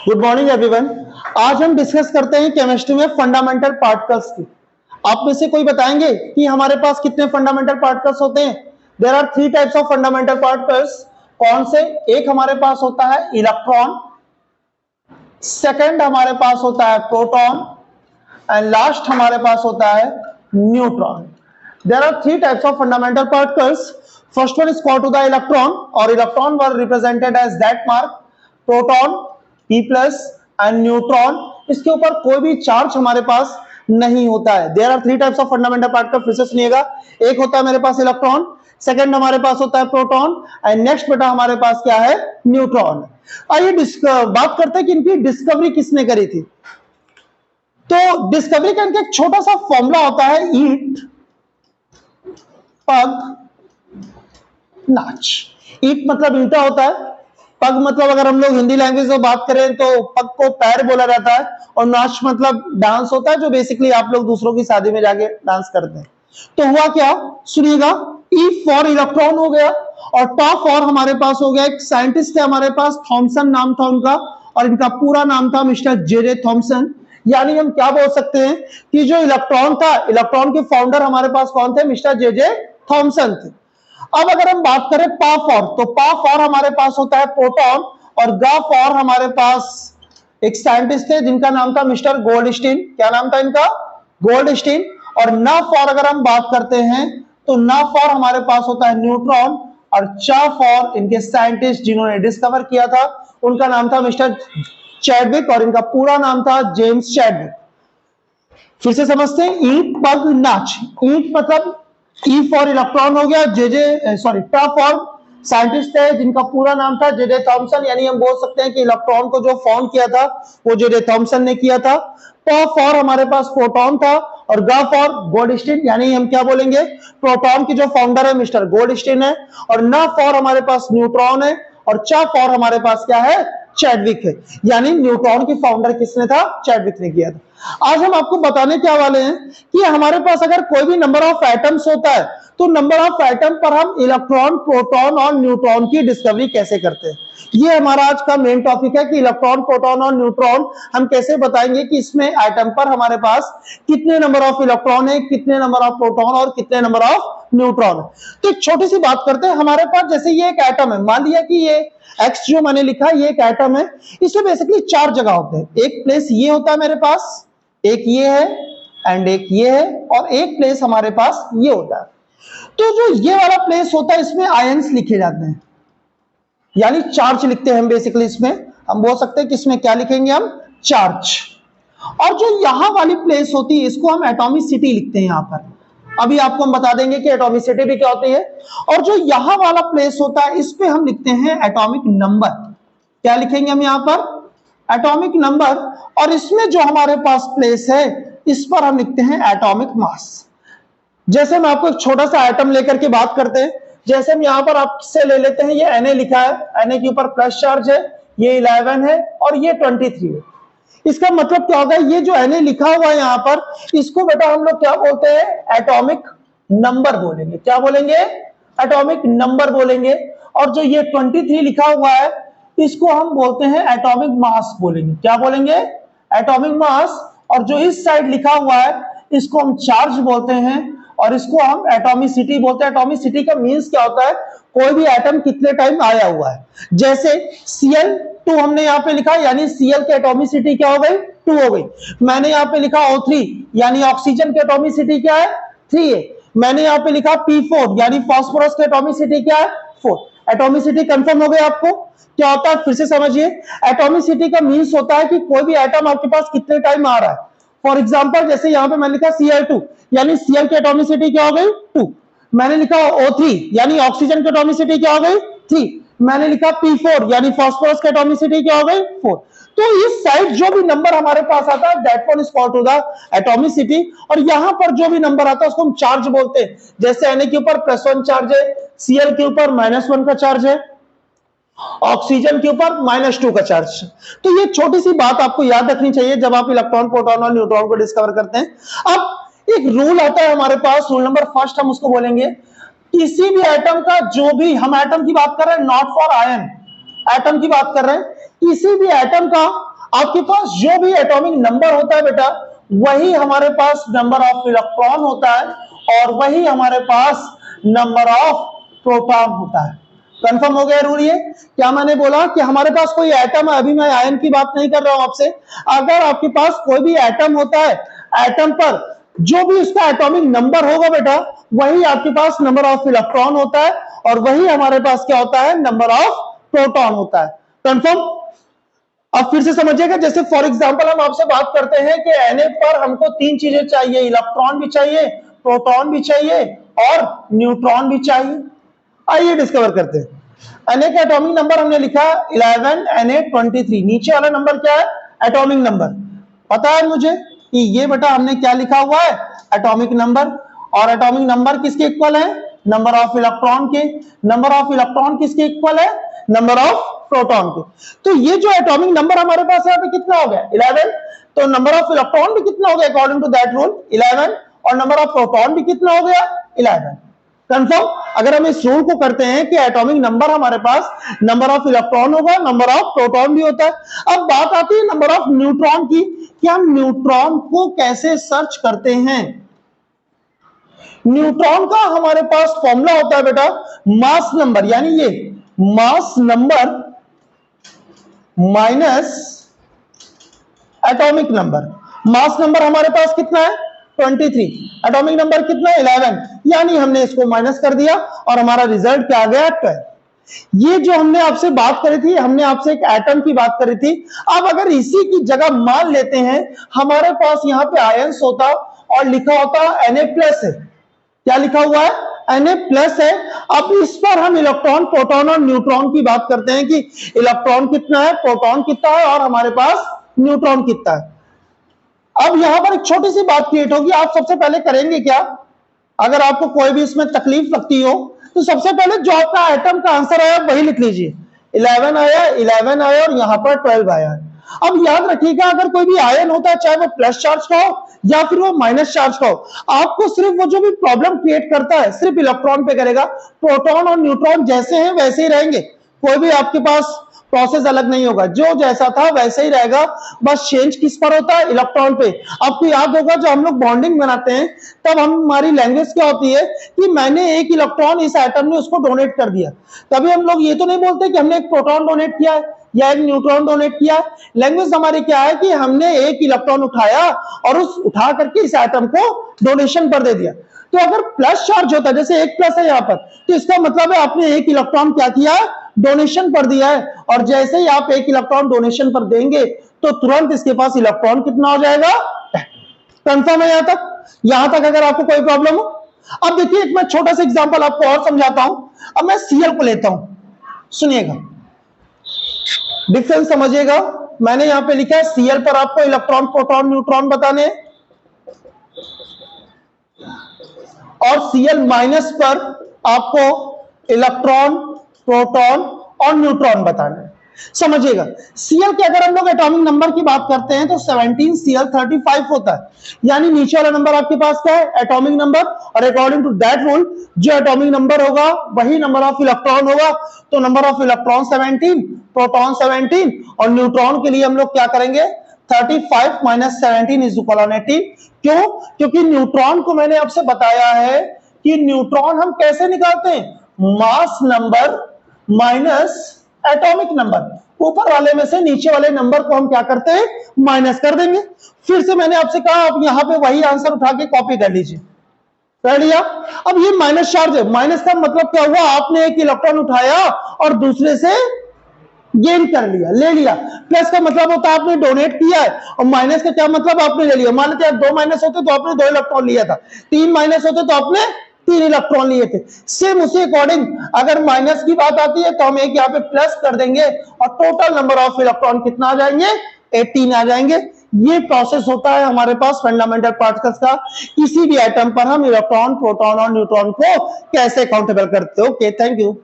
Good morning everyone. आज हम discuss करते हैं केमिस्ट्री में फंडामेंटल पार्टिकल्स की। आप में से कोई बताएंगे कि हमारे पास कितने फंडामेंटल पार्टिकल्स होते हैं? There are three types of fundamental particles. कौन से? एक हमारे पास होता है इलेक्ट्रॉन, सेकंड हमारे पास होता है प्रोटॉन एंड लास्ट हमारे पास होता है neutron. There are three types of fundamental particles. First one is called to the electron और electron were represented as that mark proton P plus and neutron. इसके ऊपर कोई भी चार्ज हमारे पास नहीं होता है। There are three types of fundamental particle, फिर से सुनिएगा। एक होता है मेरे पास इलेक्ट्रॉन, सेकंड हमारे पास होता है प्रोटॉन एंड नेक्स्ट बेटा हमारे पास क्या है? न्यूट्रॉन। आइए बात करते हैं कि इनकी डिस्कवरी किसने करी थी। तो डिस्कवरी का इनका एक छोटा सा फॉर्मूला होता है, ईट पग नाच। ईट मतलब ईंटा होता है, पग मतलब अगर हम लोग हिंदी लैंग्वेज में बात करें तो पग को पैर बोला जाता है, और नाच मतलब डांस होता है जो बेसिकली आप लोग दूसरों की शादी में जाके डांस करते हैं। तो हुआ क्या, सुनिएगा। ई फॉर इलेक्ट्रॉन हो गया और टा फॉर हमारे पास हो गया। एक साइंटिस्ट थे हमारे पास, थॉमसन नाम था उनका, और इनका पूरा नाम था मिस्टर जे थॉमसन। यानी हम क्या बोल सकते हैं कि जो इलेक्ट्रॉन था, इलेक्ट्रॉन के फाउंडर हमारे पास कौन थे? मिस्टर जे थॉमसन थे। अब अगर हम बात करें पा फॉर, तो पा फॉर हमारे पास होता है प्रोटॉन और गा फॉर हमारे पास एक साइंटिस्ट थे जिनका नाम था मिस्टर गोल्डस्टीन। क्या नाम था इनका? गोल्डस्टीन। और ना फॉर अगर हम बात करते हैं तो ना फॉर हमारे पास होता है न्यूट्रॉन, और चा फॉर इनके साइंटिस्ट जिन्होंने डिस्कवर किया था उनका नाम था मिस्टर चैडविक और इनका पूरा नाम था जेम्स चैडविक। फिर से समझते हैं, ईट पग नाच। ईट मतलब ई फॉर इलेक्ट्रॉन हो गया, टा फॉर साइंटिस्ट है जिनका पूरा नाम था जे थॉमसन। यानी हम बोल सकते हैं कि इलेक्ट्रॉन को जो फाउंड किया था वो जे थॉमसन ने किया था। पा फॉर हमारे पास प्रोटॉन था और गा फॉर गोल्डस्टीन, यानी हम क्या बोलेंगे? प्रोटॉन की जो फाउंडर है मिस्टर गोल्डस्टीन है, और ना फॉर हमारे पास न्यूट्रॉन है, और चा फॉर हमारे पास क्या है? चैडविक है। यानी न्यूट्रॉन की फाउंडर किसने था? चैडविक ने किया था। आज हम आपको बताने क्या वाले हैं कि हमारे पास अगर कोई भी नंबर ऑफ एटम्स होता है तो नंबर ऑफ एटम पर हम इलेक्ट्रॉन, प्रोटॉन और न्यूट्रॉन की डिस्कवरी कैसे करते हैं। ये हमारा आज का मेन टॉपिक है कि इलेक्ट्रॉन, प्रोटॉन और न्यूट्रॉन हम कैसे बताएंगे कि इसमें एटम पर हमारे पास कितने नंबर ऑफ इलेक्ट्रॉन है, कितने नंबर ऑफ प्रोटॉन और कितने नंबर ऑफ न्यूट्रॉन है। तो एक छोटी सी बात करते हैं। हमारे पास जैसे ये एक एटम है, मान लिया कि ये एक्स जो मैंने लिखा ये एक एटम है। इसमें बेसिकली चार जगह होते हैं। एक प्लेस ये होता है मेरे पास, एक ये है एंड एक ये है, और एक प्लेस हमारे पास ये होता है। तो जो ये वाला प्लेस होता है इसमें आयंस लिखे जाते हैं, यानी चार्ज लिखते हैं हम। बेसिकली इसमें हम बोल सकते हैं कि इसमें क्या लिखेंगे हम? चार्ज। और जो यहां वाली प्लेस होती है इसको हम एटॉमिसिटी लिखते हैं यहां पर। अभी आपको हम बता देंगे कि एटॉमिसिटी भी क्या होती है। और जो यहां वाला प्लेस होता है इस पे हम लिखते हैं एटॉमिक नंबर। क्या लिखेंगे हम यहां पर? Atomic number. और इसमें जो हमारे पास प्लेस है इस पर हम लिखते हैं एटॉमिक मास। जैसे हम आपको एक छोटा सा एटम लेकर के बात करते हैं, जैसे हम यहां पर आपसे ले लेते हैं, ये Na लिखा है, Na के ऊपर प्लस चार्ज है, ये 11 है और ये 23 है। इसका मतलब क्या होगा? ये जो Na लिखा हुआ है यहां पर, इसको बेटा हम लोग क्या बोलते हैं? एटॉमिक नंबर बोलेंगे। क्या बोलेंगे? एटॉमिक नंबर बोलेंगे। और जो ये 23 लिखा हुआ है इसको हम बोलते हैं एटॉमिक मास बोलेंगे। क्या बोलेंगे? Atomic mass. और जो इस साइड लिखा हुआ है इसको हम चार्ज बोलते हैं और इसको हम एटॉमिसिटी बोलते हैं। एटॉमिसिटी का मींस क्या होता है? कोई भी एटम कितने टाइम आया हुआ है। जैसे Cl2 हमने यहां पे लिखा, यानी Cl की एटॉमिसिटी क्या हो गई? 2 हो गई। मैंने यहां पे लिखा O3, यानी ऑक्सीजन की एटॉमिसिटी क्या है? 3 है। मैंने यहां पे लिखा P4, यानी फास्फोरस की एटॉमिसिटी क्या है? 4। एटॉमिसिटी कंफर्म हो गई आपको? क्या होता है फिर से समझिए। एटॉमिसिटी का मींस होता है कि कोई भी एटम आपके पास कितने टाइम आ रहा है। फॉर एग्जांपल जैसे यहां पे मैंने लिखा Cl2, यानी Cl की एटॉमिसिटी क्या हो गई? 2। मैंने लिखा O3, यानी ऑक्सीजन की एटॉमिसिटी क्या हो गई? 3। मैंने लिखा P4, यानी फास्फोरस की एटॉमिसिटी क्या हो गई? 4। तो इस साइड जो भी नंबर हमारे पास आता है that one is called to the atomicity. और यहां पर जो भी नंबर आता है उसको हम चार्ज बोलते हैं। जैसे Na के ऊपर +1 चार्ज है, Cl के ऊपर -1 का चार्ज है, ऑक्सीजन के ऊपर -2 का चार्ज। तो ये छोटी सी बात आपको याद रखनी चाहिए जब आप इलेक्ट्रॉन, प्रोटॉन और न्यूट्रॉन को डिस्कवर करते हैं। अब एक रूल आता है हमारे पास, रूल नंबर फर्स्ट हम उसको बोलेंगे, किसी भी एटम का जो भी, हम एटम की बात कर रहे हैं, नॉट फॉर आयन, एटम की बात कर रहे हैं, किसी भी एटम का आपके पास जो भी एटॉमिक नंबर होता है बेटा, वही हमारे पास नंबर ऑफ इलेक्ट्रॉन होता है और वही हमारे पास नंबर ऑफ प्रोटॉन होता है। कंफर्म हो गया रूल? ये क्या मैंने बोला कि हमारे पास कोई एटम है, अभी मैं आयन की बात नहीं कर रहा हूं आपसे, अगर आपके पास कोई भी एटम होता है, एटम पर जो भी उसका एटॉमिक नंबर होगा बेटा, वही आपके पास नंबर ऑफ इलेक्ट्रॉन होता है और वही हमारे पास क्या होता है, नंबर ऑफ प्रोटॉन होता है। कंफर्म? अब फिर से समझिएगा, जैसे फॉर एग्जांपल हम आपसे बात करते हैं कि Na पर हमको तीन चीजें चाहिए, इलेक्ट्रॉन भी चाहिए, प्रोटॉन भी चाहिए और न्यूट्रॉन भी चाहिए। आइए डिस्कवर करते हैं। Na का एटॉमिक नंबर हमने लिखा 11, Na23। नीचे वाला नंबर क्या है, एटॉमिक नंबर। पता है मुझे कि ये बेटा हमने क्या लिखा हुआ है, एटॉमिक नंबर। और एटॉमिक नंबर किसके इक्वल है, नंबर ऑफ इलेक्ट्रॉन के। नंबर ऑफ इलेक्ट्रॉन किसके इक्वल है, नंबर ऑफ प्रोटॉन के। तो ये जो एटॉमिक नंबर हमारे पास यहाँ पे कितना हो गया, 11। तो नंबर ऑफ इलेक्ट्रॉन भी कितना हो गया अकॉर्डिंग टू दैट रूल, 11। और नंबर ऑफ प्रोटॉन भी कितना हो गया, 11। कंफर्म? अगर हम इस रूल को करते हैं कि एटॉमिक नंबर हमारे पास नंबर ऑफ इलेक्ट्रॉन होगा, नंबर ऑफ प्रोटॉन भी होता है। अब बात आती है नंबर ऑफ न्यूट्रॉन की, कि हम न्यूट्रॉन को कैसे सर्च करते हैं। न्यूट्रॉन का हमारे पास फॉर्मूला होता है बेटा, मास नंबर, यानी ये mass number minus atomic number. Mass number हमारे पास कितना है, 23। एटॉमिक नंबर कितना है, 11। यानी हमने इसको माइनस कर दिया और हमारा रिजल्ट क्या आ गया, 12। ये जो हमने आपसे बात करी थी, हमने आपसे एक एटम की बात करी थी। अब अगर इसी की जगह मान लेते हैं हमारे पास यहाँ पे आयंस होता और लिखा होता Na+ है। क्या लिखा हुआ है, Na+ है। अब इस पर हम इलेक्ट्रॉन, प्रोटॉन और न्यूट्रॉन की बात करते हैं कि इलेक्ट्रॉन कितना है, प्रोटॉन कितना है और हमारे पास न्यूट्रॉन कितना है। अब यहां पर एक छोटी सी बात क्रिएट होगी। आप सबसे पहले करेंगे क्या, अगर आपको कोई भी इसमें तकलीफ लगती हो तो सबसे पहले जो आपका एटम का आंसर आया वही लिख लीजिए। 11 आया, 11 आया और यहां पर 12 आया। अब याद रखिएगा, अगर कोई भी आयन होता है, चाहे वो प्लस चार्ज का हो या फिर वो माइनस चार्ज का हो, आपको सिर्फ वो जो भी प्रॉब्लम क्रिएट करता है सिर्फ इलेक्ट्रॉन पे करेगा। प्रोटॉन और न्यूट्रॉन जैसे हैं वैसे ही रहेंगे, कोई भी आपके पास प्रोसेस अलग नहीं होगा, जो जैसा था वैसे ही रहेगा। बस चेंज किस पर होता है, इलेक्ट्रॉन पे। आपको याद होगा जब हम लोग बॉन्डिंग बनाते हैं तब हमारी लैंग्वेज क्या होती है कि मैंने एक इलेक्ट्रॉन इस एटम ने उसको डोनेट कर दिया। कभी हम लोग ये तो नहीं बोलते कि हमने एक प्रोटॉन डोनेट किया है या एक न्यूट्रॉन डोनेट किया है। लैंग्वेज हमारी क्या है कि हमने एक इलेक्ट्रॉन उठाया और उस उठा करके इस एटम को डोनेशन पर दे दिया। तो अगर प्लस चार्ज होता है, जैसे एक प्लस है यहाँ पर, तो इसका मतलब है आपने एक इलेक्ट्रॉन क्या किया है, डोनेशन पर दिया है। और जैसे ही आप एक इलेक्ट्रॉन डोनेशन पर देंगे तो तुरंत इसके पास इलेक्ट्रॉन कितना हो जाएगा, 10। कंफर्म है यहां तक? यहां तक अगर आपको कोई प्रॉब्लम हो। अब देखिए एक मैं छोटा सा एग्जांपल आपको और समझाता हूं। अब मैं Cl को लेता हूं, सुनिएगा, डिफरेंस समझिएगा। मैंने यहां पे लिखा है Cl पर आपको इलेक्ट्रॉन, प्रोटॉन, न्यूट्रॉन बताने और Cl- पर आपको इलेक्ट्रॉन, प्रोटॉन और न्यूट्रॉन बताना है। समझिएगा, Cl के अगर हम लोग एटॉमिक नंबर की बात करते हैं तो 17 Cl35 होता है। यानी नीचे वाला नंबर आपके पास क्या है, एटॉमिक नंबर। और अकॉर्डिंग टू दैट रूल जो एटॉमिक नंबर होगा वही नंबर ऑफ इलेक्ट्रॉन होगा। तो नंबर ऑफ इलेक्ट्रॉन 17, प्रोटॉन 17 और न्यूट्रॉन के लिए हम लोग क्या करेंगे, 35 - 17 = 18। क्यों? क्योंकि न्यूट्रॉन को मैंने आपसे बताया है कि न्यूट्रॉन हम कैसे निकालते हैं, mass number minus atomic number. ऊपर वाले में से नीचे वाले नंबर को हम क्या करते हैं, माइनस कर देंगे। फिर से मैंने आपसे कहा आप यहां पे वही आंसर उठा के कॉपी कर लीजिए। कर लिया? अब ये माइनस चार्ज है, माइनस का मतलब क्या हुआ, आपने एक इलेक्ट्रॉन उठाया और दूसरे से गेन कर लिया, ले लिया। प्लस का मतलब होता है आपने डोनेट किया है और माइनस का क्या मतलब, आपने ले लिया। मान लेते 2 माइनस होते तो आपने 2 इलेक्ट्रॉन लिया था, 3 माइनस होते तो आपने 3 इलेक्ट्रॉन लिए थे। सेम उसी अकॉर्डिंग अगर माइनस की बात आती है तो हम एक यहाँ पे प्लस कर देंगे और टोटल नंबर ऑफ इलेक्ट्रॉन कितना आ जाएंगे, 18 आ जाएंगे। ये प्रोसेस होता है हमारे पास फंडामेंटल पार्टिकल्स का। किसी भी एटम पर हम इलेक्ट्रॉन, प्रोटॉन और न्यूट्रॉन को कैसे काउंटेबल करते हो। Okay, thank you.